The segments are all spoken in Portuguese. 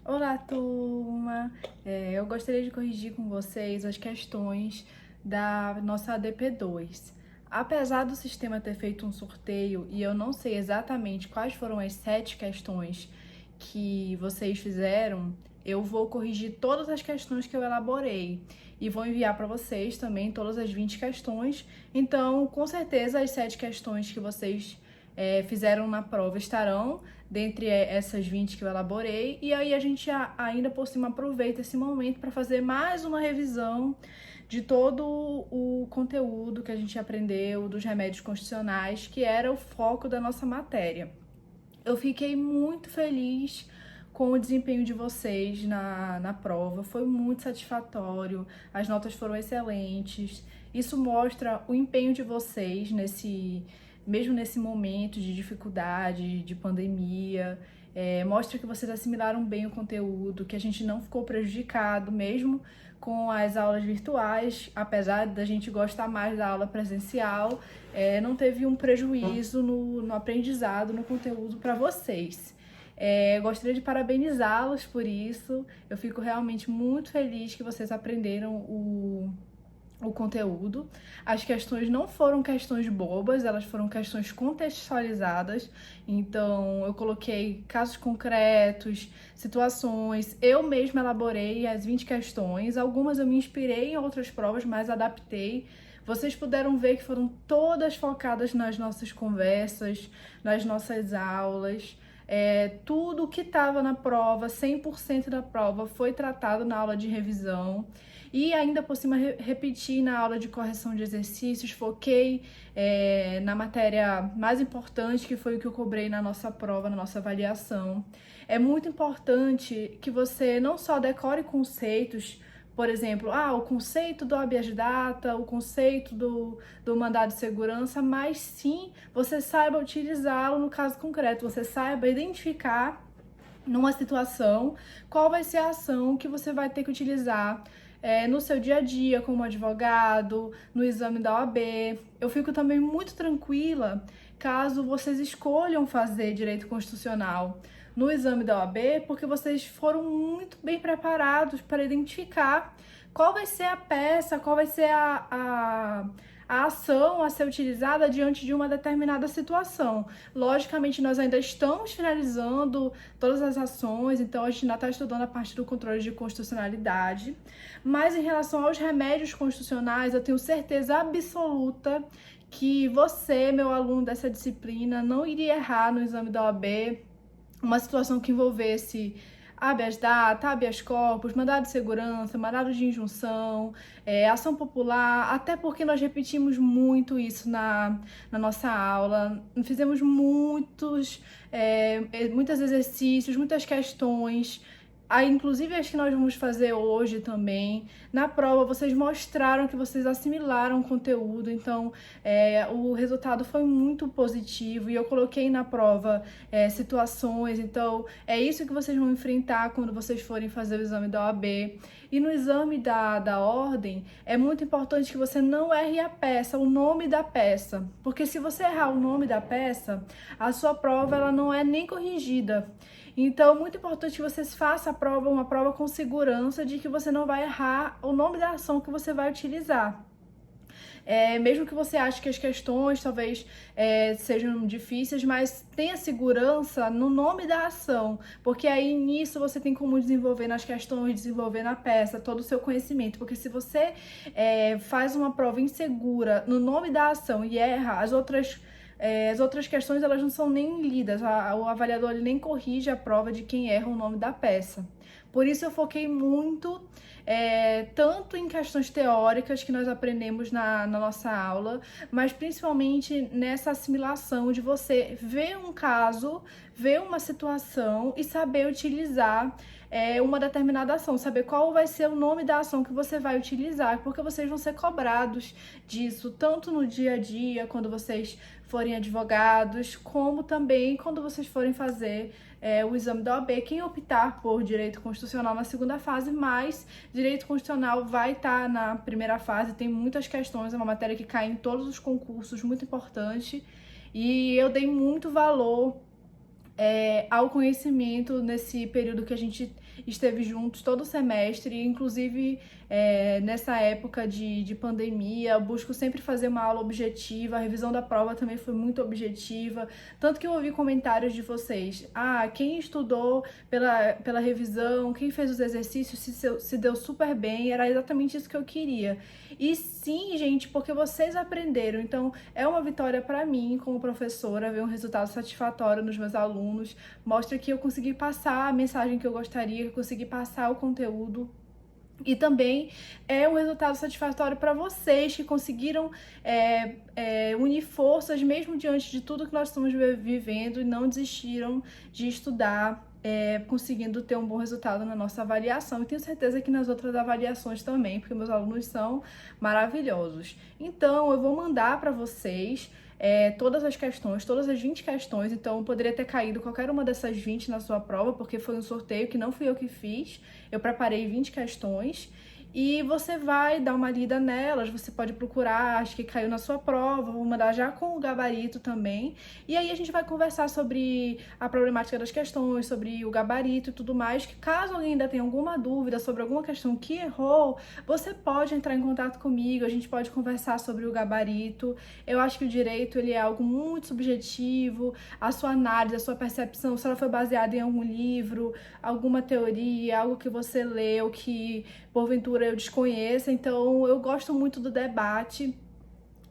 Olá, turma! Eu gostaria de corrigir com vocês as questões da nossa ADP2. Apesar do sistema ter feito um sorteio e eu não sei exatamente quais foram as 7 questões que vocês fizeram, eu vou corrigir todas as questões que eu elaborei e vou enviar para vocês também todas as 20 questões. Então, com certeza, as 7 questões que vocês fizeram na prova estarão dentre essas 20 que eu elaborei, e aí a gente ainda por cima aproveita esse momento para fazer mais uma revisão de todo o conteúdo que a gente aprendeu dos remédios constitucionais, que era o foco da nossa matéria. Eu fiquei muito feliz com o desempenho de vocês na prova, foi muito satisfatório, as notas foram excelentes. Isso mostra o empenho de vocês mesmo nesse momento de dificuldade, de pandemia. Mostra que vocês assimilaram bem o conteúdo, que a gente não ficou prejudicado, mesmo com as aulas virtuais, apesar da gente gostar mais da aula presencial, não teve um prejuízo no aprendizado, no conteúdo para vocês. Gostaria de parabenizá-los por isso. Eu fico realmente muito feliz que vocês aprenderam o conteúdo. As questões não foram questões bobas, elas foram questões contextualizadas. Então, eu coloquei casos concretos, situações. Eu mesma elaborei as 20 questões. Algumas eu me inspirei em outras provas, mas adaptei. Vocês puderam ver que foram todas focadas nas nossas conversas, nas nossas aulas. Tudo que estava na prova, 100% da prova, foi tratado na aula de revisão. E ainda por cima repeti na aula de correção de exercícios, foquei na matéria mais importante, que foi o que eu cobrei na nossa prova, na nossa avaliação. É muito importante que você não só decore conceitos, por exemplo, o conceito do habeas data, o conceito do mandado de segurança, mas sim você saiba utilizá-lo no caso concreto, você saiba identificar numa situação qual vai ser a ação que você vai ter que utilizar no seu dia a dia como advogado, no exame da OAB. Eu fico também muito tranquila caso vocês escolham fazer direito constitucional no exame da OAB, porque vocês foram muito bem preparados para identificar qual vai ser a peça, qual vai ser a ação a ser utilizada diante de uma determinada situação. Logicamente, nós ainda estamos finalizando todas as ações, então a gente ainda está estudando a parte do controle de constitucionalidade, mas em relação aos remédios constitucionais, eu tenho certeza absoluta que você, meu aluno dessa disciplina, não iria errar no exame da OAB, uma situação que envolvesse habeas data, habeas corpus, mandado de segurança, mandado de injunção, ação popular, até porque nós repetimos muito isso na nossa aula, fizemos muitos exercícios, muitas questões. Inclusive as que nós vamos fazer hoje também. Na prova, vocês mostraram que vocês assimilaram o conteúdo, então o resultado foi muito positivo e eu coloquei na prova situações, então é isso que vocês vão enfrentar quando vocês forem fazer o exame da OAB. E no exame da ordem, é muito importante que você não erre a peça, o nome da peça, porque se você errar o nome da peça, a sua prova ela não é nem corrigida. Então, muito importante que você faça uma prova com segurança de que você não vai errar o nome da ação que você vai utilizar. Mesmo que você ache que as questões talvez sejam difíceis, mas tenha segurança no nome da ação, porque aí nisso você tem como desenvolver nas questões, desenvolver na peça todo o seu conhecimento, porque se você faz uma prova insegura no nome da ação e erra as outras questões, elas não são nem lidas, o avaliador ele nem corrige a prova de quem erra o nome da peça. Por isso eu foquei muito tanto em questões teóricas que nós aprendemos na nossa aula, mas principalmente nessa assimilação de você ver um caso, ver uma situação e saber utilizar uma determinada ação, saber qual vai ser o nome da ação que você vai utilizar, porque vocês vão ser cobrados disso, tanto no dia a dia, quando vocês forem advogados, como também quando vocês forem fazer o exame da OAB. Quem optar por direito constitucional na segunda fase, mas direito constitucional vai estar na primeira fase, tem muitas questões, é uma matéria que cai em todos os concursos, muito importante, e eu dei muito valor ao conhecimento nesse período que a gente esteve juntos todo o semestre, inclusive nessa época de pandemia. Eu busco sempre fazer uma aula objetiva, a revisão da prova também foi muito objetiva, tanto que eu ouvi comentários de vocês, quem estudou pela revisão, quem fez os exercícios se deu super bem, era exatamente isso que eu queria. E sim, gente, porque vocês aprenderam, então é uma vitória para mim como professora ver um resultado satisfatório nos meus alunos, mostra que eu consegui passar a mensagem que eu gostaria, que eu consegui passar o conteúdo. E também é um resultado satisfatório para vocês que conseguiram unir forças mesmo diante de tudo que nós estamos vivendo e não desistiram de estudar, conseguindo ter um bom resultado na nossa avaliação. E tenho certeza que nas outras avaliações também, porque meus alunos são maravilhosos. Então, eu vou mandar para vocês todas as questões, todas as 20 questões. Então, poderia ter caído qualquer uma dessas 20 na sua prova, porque foi um sorteio que não fui eu que fiz. Eu preparei 20 questões e você vai dar uma lida nelas, você pode procurar, acho que caiu na sua prova, vou mandar já com o gabarito também. E aí a gente vai conversar sobre a problemática das questões, sobre o gabarito e tudo mais, que caso alguém ainda tenha alguma dúvida sobre alguma questão que errou, você pode entrar em contato comigo, a gente pode conversar sobre o gabarito. Eu acho que o direito, ele é algo muito subjetivo, a sua análise, a sua percepção, se ela foi baseada em algum livro, alguma teoria, algo que você leu, que porventura eu desconheço, então eu gosto muito do debate.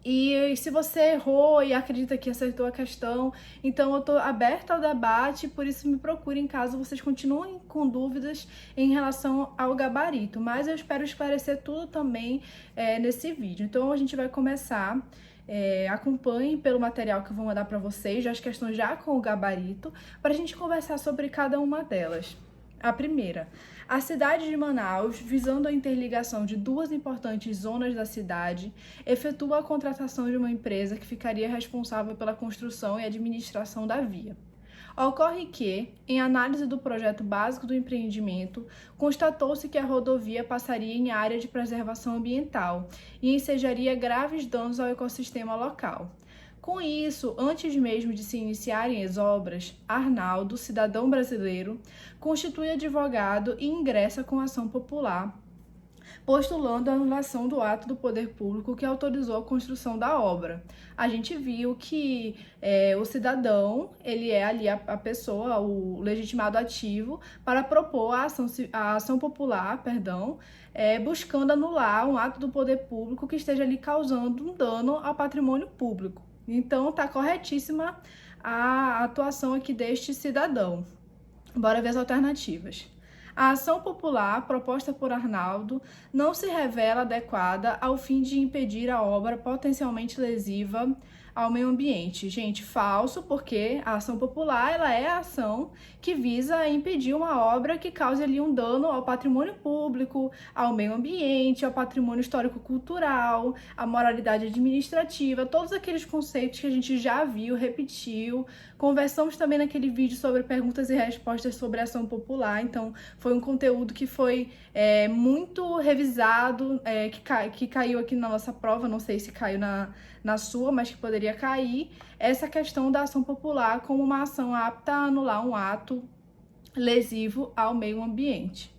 E se você errou e acredita que acertou a questão, então eu tô aberta ao debate, por isso me procurem caso vocês continuem com dúvidas em relação ao gabarito. Mas eu espero esclarecer tudo também nesse vídeo. Então a gente vai começar. Acompanhem pelo material que eu vou mandar para vocês, as questões já com o gabarito, para a gente conversar sobre cada uma delas. A primeira, a cidade de Manaus, visando a interligação de duas importantes zonas da cidade, efetua a contratação de uma empresa que ficaria responsável pela construção e administração da via. Ocorre que, em análise do projeto básico do empreendimento, constatou-se que a rodovia passaria em área de preservação ambiental e ensejaria graves danos ao ecossistema local. Com isso, antes mesmo de se iniciarem as obras, Arnaldo, cidadão brasileiro, constitui advogado e ingressa com ação popular, postulando a anulação do ato do poder público que autorizou a construção da obra. A gente viu que o cidadão, ele é ali a pessoa, o legitimado ativo, para propor a ação popular, buscando anular um ato do poder público que esteja ali causando um dano ao patrimônio público. Então, está corretíssima a atuação aqui deste cidadão. Bora ver as alternativas. A ação popular proposta por Arnaldo não se revela adequada ao fim de impedir a obra potencialmente lesiva ao meio ambiente. Gente, falso, porque a ação popular, ela é a ação que visa impedir uma obra que cause ali um dano ao patrimônio público, ao meio ambiente, ao patrimônio histórico-cultural, à moralidade administrativa, todos aqueles conceitos que a gente já viu, repetiu. Conversamos também naquele vídeo sobre perguntas e respostas sobre a ação popular, então foi um conteúdo que foi muito revisado, que caiu aqui na nossa prova, não sei se caiu na sua, mas que poderia cair, essa questão da ação popular como uma ação apta a anular um ato lesivo ao meio ambiente.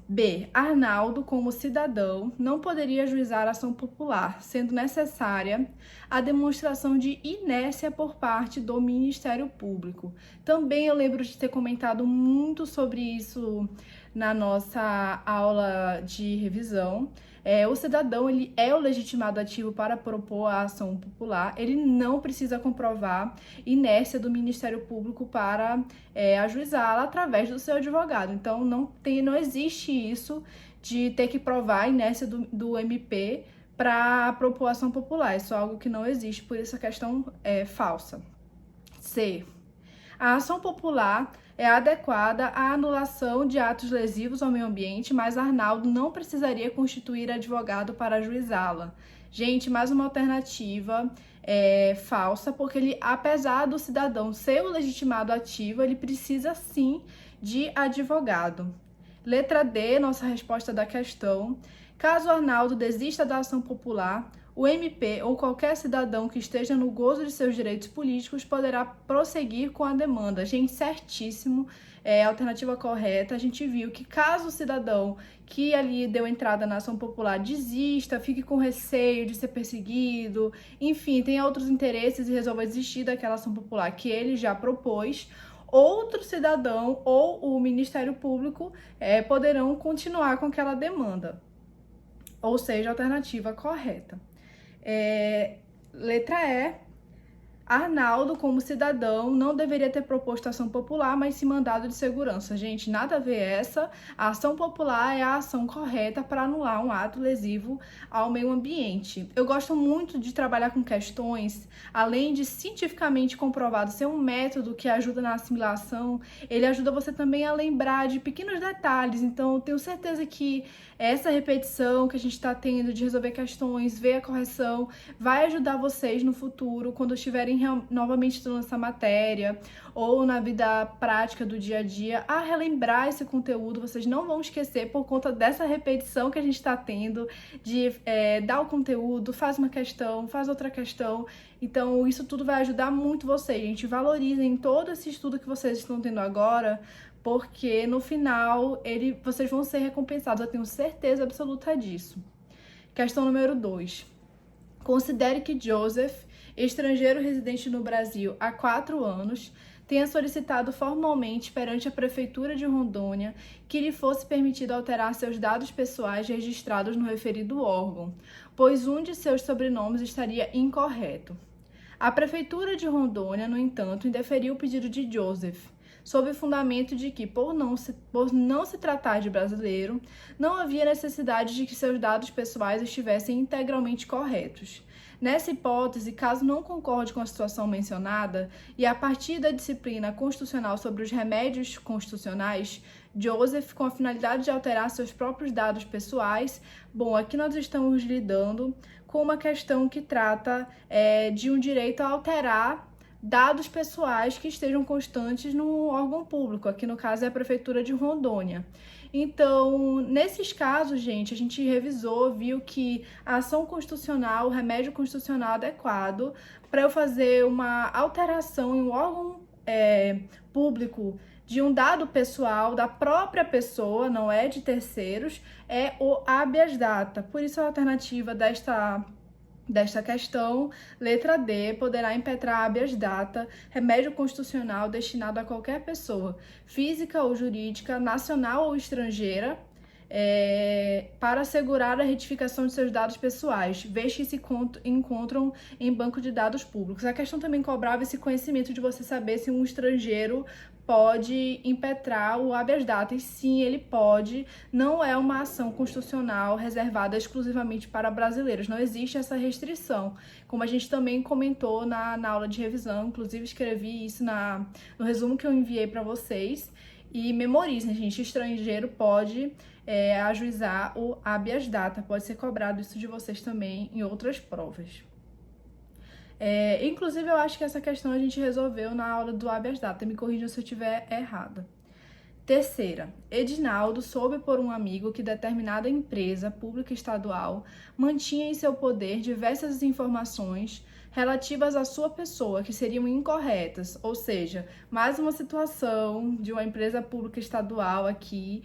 B. Arnaldo, como cidadão, não poderia ajuizar a ação popular, sendo necessária a demonstração de inércia por parte do Ministério Público. Também eu lembro de ter comentado muito sobre isso na nossa aula de revisão. O cidadão, ele é o legitimado ativo para propor a ação popular, ele não precisa comprovar inércia do Ministério Público para ajuizá-la através do seu advogado. Então, não existe isso de ter que provar a inércia do MP para propor ação popular. Isso é algo que não existe, por isso a questão é falsa. C. A ação popular é adequada à anulação de atos lesivos ao meio ambiente, mas Arnaldo não precisaria constituir advogado para ajuizá-la. Gente, mais uma alternativa falsa, porque ele, apesar do cidadão ser o legitimado ativo, ele precisa sim de advogado. Letra D, nossa resposta da questão. Caso Arnaldo desista da ação popular, o MP ou qualquer cidadão que esteja no gozo de seus direitos políticos poderá prosseguir com a demanda. Gente, certíssimo, é a alternativa correta. A gente viu que caso o cidadão que ali deu entrada na ação popular desista, fique com receio de ser perseguido, enfim, tenha outros interesses e resolva desistir daquela ação popular que ele já propôs, outro cidadão ou o Ministério Público poderão continuar com aquela demanda. Ou seja, a alternativa correta. Letra E. Arnaldo, como cidadão, não deveria ter proposto ação popular, mas sim mandado de segurança. Gente, nada a ver essa. A ação popular é a ação correta para anular um ato lesivo ao meio ambiente. Eu gosto muito de trabalhar com questões, além de cientificamente comprovado ser um método que ajuda na assimilação, ele ajuda você também a lembrar de pequenos detalhes. Então, eu tenho certeza que essa repetição que a gente está tendo de resolver questões, ver a correção, vai ajudar vocês no futuro, quando estiverem novamente estudando essa matéria ou na vida prática do dia a dia, a relembrar esse conteúdo. Vocês não vão esquecer por conta dessa repetição que a gente está tendo de dar o conteúdo, faz uma questão, faz outra questão. Então, isso tudo vai ajudar muito vocês, gente. Valorizem todo esse estudo que vocês estão tendo agora, porque no final vocês vão ser recompensados, eu tenho certeza absoluta disso. Questão número 2. Considere que Joseph, estrangeiro residente no Brasil há 4 anos, tenha solicitado formalmente perante a Prefeitura de Rondônia que lhe fosse permitido alterar seus dados pessoais registrados no referido órgão, pois um de seus sobrenomes estaria incorreto. A Prefeitura de Rondônia, no entanto, indeferiu o pedido de Joseph, sob o fundamento de que, por não se tratar de brasileiro, não havia necessidade de que seus dados pessoais estivessem integralmente corretos. Nessa hipótese, caso não concorde com a situação mencionada, e a partir da disciplina constitucional sobre os remédios constitucionais, Joseph, com a finalidade de alterar seus próprios dados pessoais, aqui nós estamos lidando com uma questão que trata de um direito a alterar dados pessoais que estejam constantes no órgão público, aqui no caso é a Prefeitura de Rondônia. Então, nesses casos, gente, a gente revisou, viu que a ação constitucional, o remédio constitucional adequado para eu fazer uma alteração em um órgão público de um dado pessoal da própria pessoa, não é de terceiros, é o habeas data. Por isso a alternativa desta questão, letra D, poderá impetrar habeas data, remédio constitucional destinado a qualquer pessoa, física ou jurídica, nacional ou estrangeira, para assegurar a retificação de seus dados pessoais, vez que se encontram em banco de dados públicos. A questão também cobrava esse conhecimento de você saber se um estrangeiro pode impetrar o habeas data, e sim, ele pode. Não é uma ação constitucional reservada exclusivamente para brasileiros, não existe essa restrição, como a gente também comentou na aula de revisão, inclusive escrevi isso no resumo que eu enviei para vocês, e memorizem, gente, estrangeiro pode ajuizar o habeas data, pode ser cobrado isso de vocês também em outras provas. Inclusive, eu acho que essa questão a gente resolveu na aula do habeas data, me corrijam se eu estiver errada. Terceira, Edinaldo soube por um amigo que determinada empresa pública estadual mantinha em seu poder diversas informações relativas à sua pessoa que seriam incorretas, ou seja, mais uma situação de uma empresa pública estadual aqui,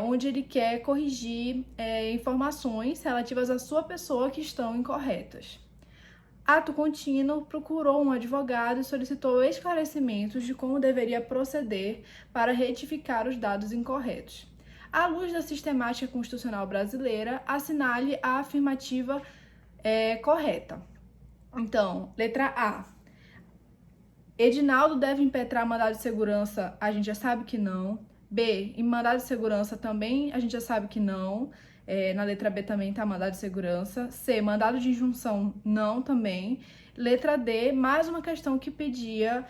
onde ele quer corrigir informações relativas à sua pessoa que estão incorretas. Ato contínuo, procurou um advogado e solicitou esclarecimentos de como deveria proceder para retificar os dados incorretos. À luz da sistemática constitucional brasileira, assinale a afirmativa correta. Então, letra A. Edinaldo deve impetrar mandado de segurança? A gente já sabe que não. B. Em mandado de segurança também a gente já sabe que não. Na letra B também está mandado de segurança. C, mandado de injunção, não também. Letra D, mais uma questão que pedia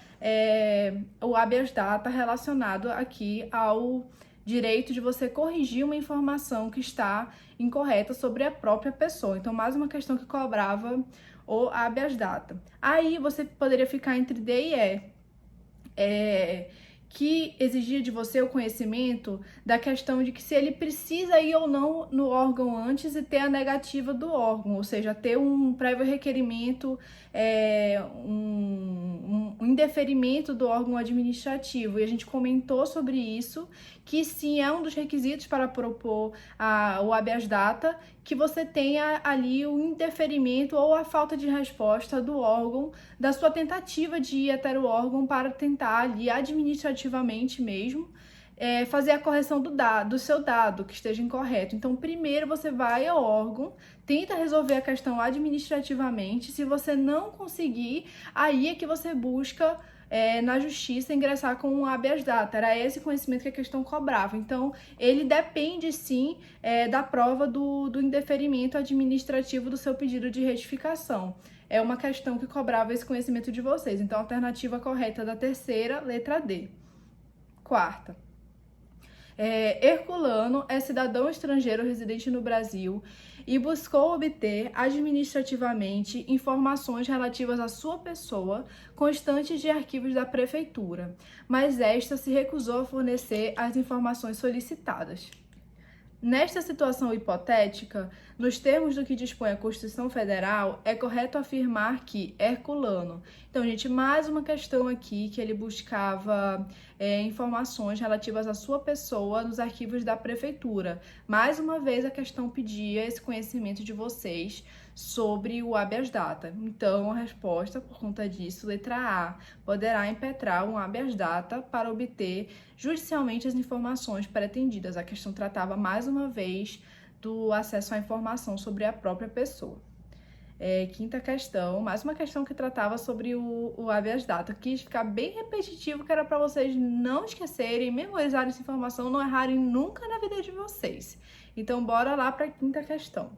o habeas data relacionado aqui ao direito de você corrigir uma informação que está incorreta sobre a própria pessoa. Então, mais uma questão que cobrava o habeas data. Aí, você poderia ficar entre D e E. que exigia de você o conhecimento da questão de que se ele precisa ir ou não no órgão antes e ter a negativa do órgão, ou seja, ter um prévio requerimento, um indeferimento do órgão administrativo. E a gente comentou sobre isso, que sim, é um dos requisitos para propor o habeas data, que você tenha ali o indeferimento ou a falta de resposta do órgão, da sua tentativa de ir até o órgão para tentar ali administrativamente mesmo, fazer a correção do seu dado que esteja incorreto. Então, primeiro você vai ao órgão, tenta resolver a questão administrativamente. Se você não conseguir, aí é que você busca na justiça ingressar com um habeas data. Era esse conhecimento que a questão cobrava. Então, ele depende sim da prova do indeferimento administrativo do seu pedido de retificação. É uma questão que cobrava esse conhecimento de vocês. Então, a alternativa correta da terceira, letra D. Quarta. Herculano é cidadão estrangeiro residente no Brasil e buscou obter administrativamente informações relativas à sua pessoa constantes de arquivos da prefeitura, mas esta se recusou a fornecer as informações solicitadas. Nesta situação hipotética, nos termos do que dispõe a Constituição Federal, é correto afirmar que Herculano. Então, gente, mais uma questão aqui que ele buscava informações relativas à sua pessoa nos arquivos da prefeitura. Mais uma vez, a questão pedia esse conhecimento de vocês sobre o habeas data. Então, a resposta, por conta disso, letra A, poderá impetrar um habeas data para obter judicialmente as informações pretendidas. A questão tratava, mais uma vez, do acesso à informação sobre a própria pessoa. Quinta questão, mais uma questão que tratava sobre o habeas data. Quis ficar bem repetitivo, que era para vocês não esquecerem, memorizarem essa informação, não errarem nunca na vida de vocês. Então, bora lá para a quinta questão.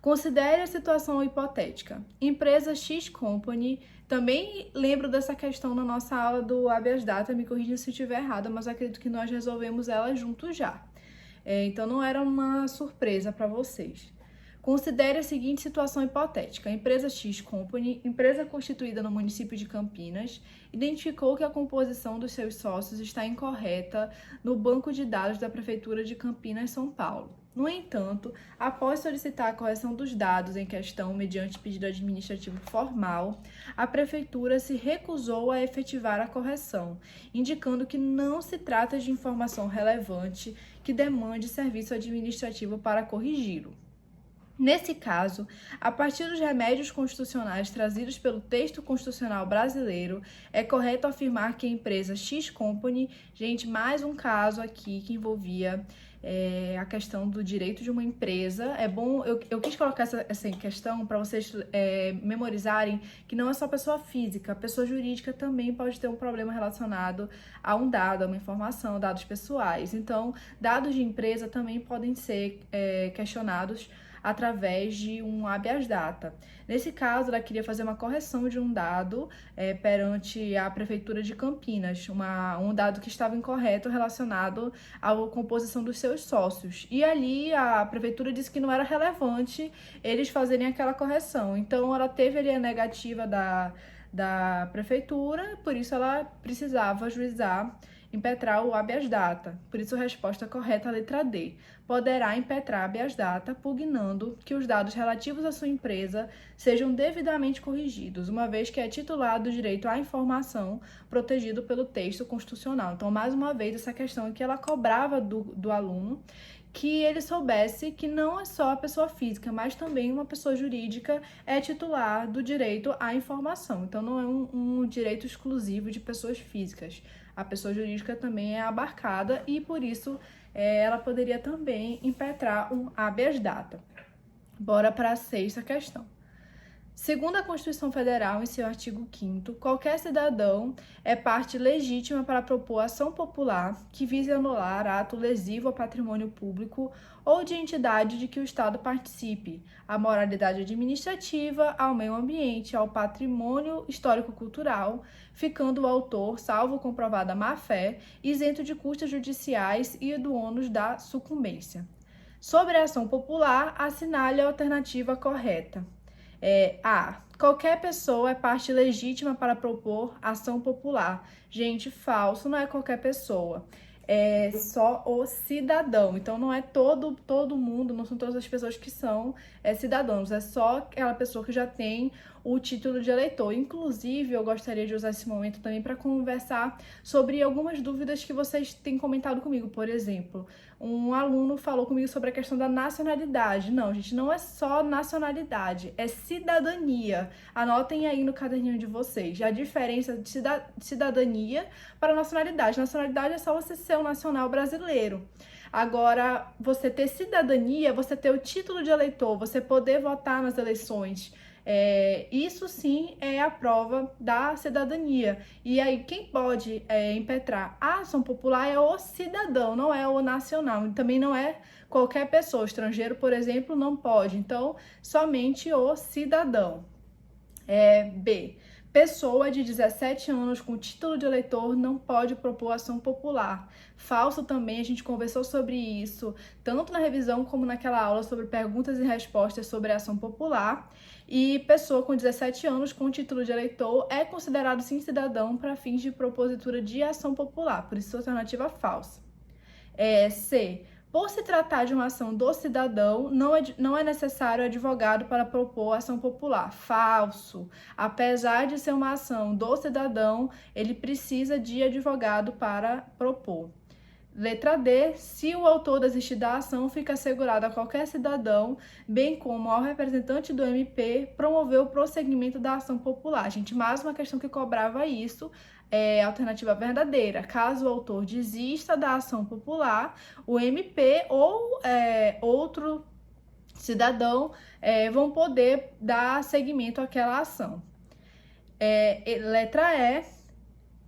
Considere a situação hipotética. Empresa X Company, também lembro dessa questão na nossa aula do habeas data, me corrija se eu estiver errada, mas acredito que nós resolvemos ela juntos já. Então não era uma surpresa para vocês. Considere a seguinte situação hipotética. A empresa X Company, empresa constituída no município de Campinas, identificou que a composição dos seus sócios está incorreta no banco de dados da Prefeitura de Campinas, São Paulo. No entanto, após solicitar a correção dos dados em questão mediante pedido administrativo formal, a Prefeitura se recusou a efetivar a correção, indicando que não se trata de informação relevante que demande serviço administrativo para corrigi-lo. Nesse caso, a partir dos remédios constitucionais trazidos pelo texto constitucional brasileiro, é correto afirmar que a empresa X Company, gente, mais um caso aqui que envolvia a questão do direito de uma empresa. É bom, eu quis colocar essa questão para vocês memorizarem que não é só pessoa física, a pessoa jurídica também pode ter um problema relacionado a um dado, a uma informação, dados pessoais. Então, dados de empresa também podem ser questionados através de um habeas data. Nesse caso, ela queria fazer uma correção de um dado perante a Prefeitura de Campinas, um dado que estava incorreto relacionado à composição dos seus sócios. E ali a Prefeitura disse que não era relevante eles fazerem aquela correção. Então, ela teve ali a negativa da Prefeitura, por isso ela precisava ajuizar, impetrar o habeas data. Por isso, a resposta correta é a letra D. Poderá impetrar habeas data, pugnando que os dados relativos à sua empresa sejam devidamente corrigidos, uma vez que é titular do direito à informação protegido pelo texto constitucional. Então, mais uma vez, essa questão em que ela cobrava do aluno que ele soubesse que não é só a pessoa física, mas também uma pessoa jurídica é titular do direito à informação. Então, não é um direito exclusivo de pessoas físicas. A pessoa jurídica também é abarcada e, por isso, ela poderia também impetrar um habeas data. Bora para a sexta questão. Segundo a Constituição Federal, em seu artigo 5º, qualquer cidadão é parte legítima para propor ação popular que vise anular ato lesivo ao patrimônio público ou de entidade de que o Estado participe, à moralidade administrativa, ao meio ambiente, ao patrimônio histórico-cultural, ficando o autor, salvo comprovada má-fé, isento de custas judiciais e do ônus da sucumbência. Sobre a ação popular, assinale a alternativa correta. Qualquer pessoa é parte legítima para propor ação popular. Gente, falso, não é qualquer pessoa. É só o cidadão. Então, não é todo mundo, não são todas as pessoas que são cidadãos. É só aquela pessoa que já tem o título de eleitor. Inclusive, eu gostaria de usar esse momento também para conversar sobre algumas dúvidas que vocês têm comentado comigo. Por exemplo, um aluno falou comigo sobre a questão da nacionalidade. Não, gente, não é só nacionalidade, é cidadania. Anotem aí no caderninho de vocês a diferença de cidadania para nacionalidade. Nacionalidade é só você ser um nacional brasileiro. Agora, você ter cidadania, você ter o título de eleitor, você poder votar nas eleições. Isso sim é a prova da cidadania. E aí, quem pode impetrar a ação popular é o cidadão, não é o nacional. E também não é qualquer pessoa. Estrangeiro, por exemplo, não pode. Então, somente o cidadão. B. Pessoa de 17 anos com título de eleitor não pode propor ação popular. Falso também, a gente conversou sobre isso, tanto na revisão como naquela aula sobre perguntas e respostas sobre a ação popular. E pessoa com 17 anos com título de eleitor é considerado sim cidadão para fins de propositura de ação popular, por isso alternativa falsa. C. Por se tratar de uma ação do cidadão, não é necessário advogado para propor ação popular. Falso. Apesar de ser uma ação do cidadão, ele precisa de advogado para propor. Letra D. Se o autor desistir da ação, fica assegurado a qualquer cidadão, bem como ao representante do MP, promover o prosseguimento da ação popular. Gente, mais uma questão que cobrava isso. Alternativa verdadeira. Caso o autor desista da ação popular, o MP ou outro cidadão vão poder dar seguimento àquela ação. Letra E.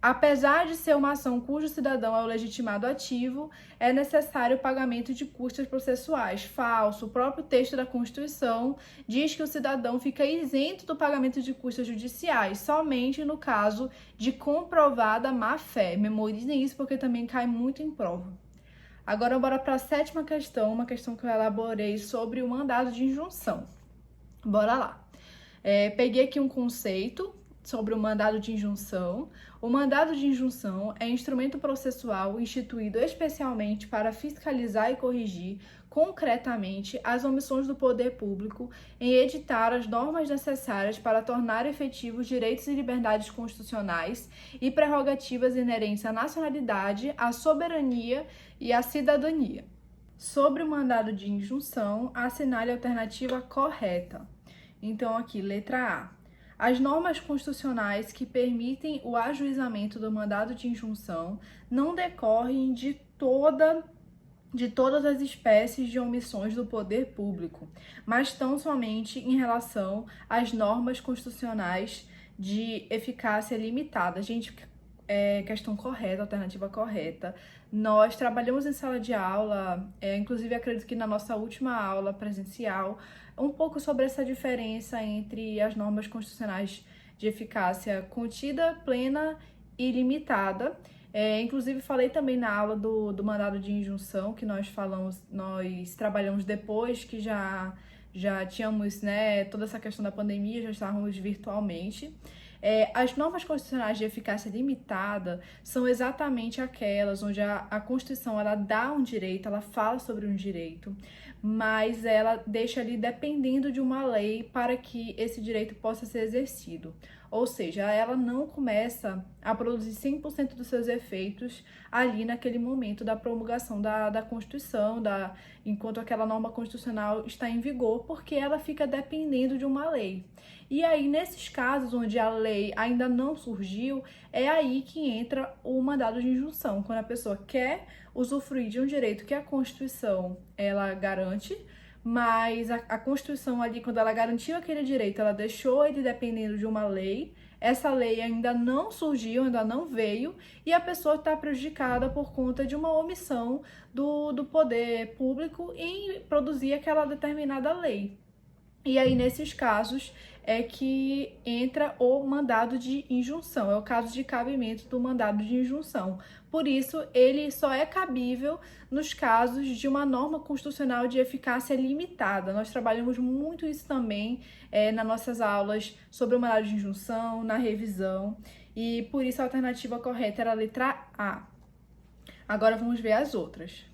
Apesar de ser uma ação cujo cidadão é o legitimado ativo, é necessário o pagamento de custas processuais. Falso. O próprio texto da Constituição diz que o cidadão fica isento do pagamento de custas judiciais, somente no caso de comprovada má-fé. Memorizem isso porque também cai muito em prova. Agora, bora para a sétima questão, uma questão que eu elaborei sobre o mandado de injunção. Bora lá. Peguei aqui um conceito sobre o mandado de injunção. O mandado de injunção é instrumento processual instituído especialmente para fiscalizar e corrigir concretamente as omissões do poder público em editar as normas necessárias para tornar efetivos direitos e liberdades constitucionais e prerrogativas inerentes à nacionalidade, à soberania e à cidadania. Sobre o mandado de injunção, assinale a alternativa correta. Então, aqui, letra A. As normas constitucionais que permitem o ajuizamento do mandado de injunção não decorrem de todas as espécies de omissões do poder público, mas tão somente em relação às normas constitucionais de eficácia limitada. Gente, questão correta, alternativa correta. Nós trabalhamos em sala de aula, inclusive acredito que na nossa última aula presencial, um pouco sobre essa diferença entre as normas constitucionais de eficácia contida, plena e limitada. Inclusive falei também na aula do mandado de injunção, que nós trabalhamos depois que já tínhamos, né, toda essa questão da pandemia, já estávamos virtualmente. As normas constitucionais de eficácia limitada são exatamente aquelas onde a Constituição ela dá um direito, ela fala sobre um direito, mas ela deixa ali dependendo de uma lei para que esse direito possa ser exercido. Ou seja, ela não começa a produzir 100% dos seus efeitos ali naquele momento da promulgação da Constituição, enquanto aquela norma constitucional está em vigor, porque ela fica dependendo de uma lei. E aí, nesses casos onde a lei ainda não surgiu, é aí que entra o mandado de injunção, quando a pessoa quer usufruir de um direito que a Constituição ela garante, mas a Constituição ali, quando ela garantiu aquele direito, ela deixou ele dependendo de uma lei, essa lei ainda não surgiu, ainda não veio, e a pessoa está prejudicada por conta de uma omissão do poder público em produzir aquela determinada lei. E aí, nesses casos, é que entra o mandado de injunção, é o caso de cabimento do mandado de injunção. Por isso, ele só é cabível nos casos de uma norma constitucional de eficácia limitada. Nós trabalhamos muito isso também nas nossas aulas sobre o mandado de injunção, na revisão, e por isso a alternativa correta era a letra A. Agora vamos ver as outras.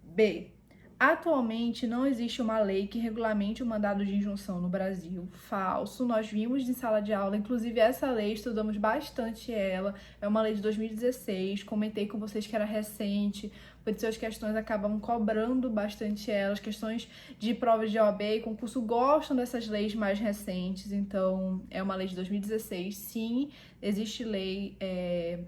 B. Atualmente não existe uma lei que regulamente o mandado de injunção no Brasil. Falso. Nós vimos em sala de aula, inclusive essa lei, estudamos bastante ela. É uma lei de 2016, comentei com vocês que era recente, por isso as questões acabam cobrando bastante elas. Questões de provas de OAB e concurso gostam dessas leis mais recentes, então é uma lei de 2016. Sim, existe lei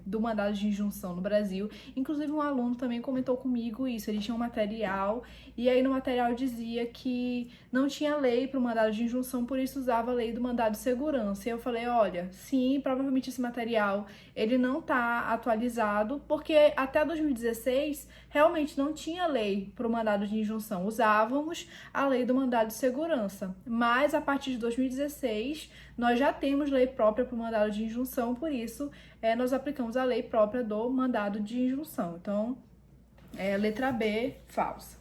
do mandado de injunção no Brasil. Inclusive um aluno também comentou comigo isso, ele tinha um material e aí no material dizia que não tinha lei para o mandado de injunção, por isso usava a lei do mandado de segurança. E eu falei, olha, sim, provavelmente esse material ele não está atualizado, porque até 2016 realmente não tinha lei para o mandado de injunção, usávamos a lei do mandado de segurança, mas a partir de 2016 nós já temos lei própria para o mandado de injunção, por isso nós aplicamos a lei própria do mandado de injunção. Então, letra B, falsa.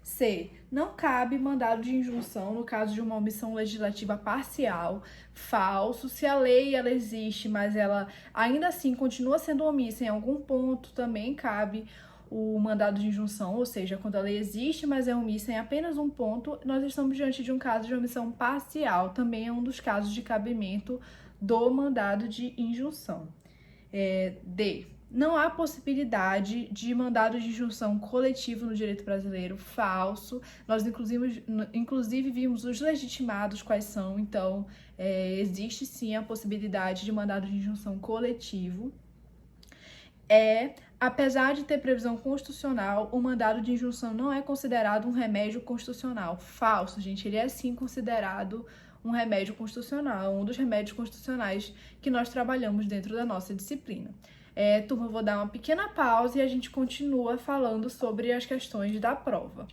C. Não cabe mandado de injunção no caso de uma omissão legislativa parcial. Falso. Se a lei ela existe, mas ela ainda assim continua sendo omissa em algum ponto, também cabe o mandado de injunção, ou seja, quando a lei existe, mas é omissa em apenas um ponto, nós estamos diante de um caso de omissão parcial, também é um dos casos de cabimento do mandado de injunção. D. Não há possibilidade de mandado de injunção coletivo no direito brasileiro. Falso. Nós, inclusive, vimos os legitimados quais são, então, existe sim a possibilidade de mandado de injunção coletivo. Apesar de ter previsão constitucional, o mandado de injunção não é considerado um remédio constitucional. Falso, gente, ele é sim considerado um remédio constitucional, um dos remédios constitucionais que nós trabalhamos dentro da nossa disciplina. Turma, eu vou dar uma pequena pausa e a gente continua falando sobre as questões da prova.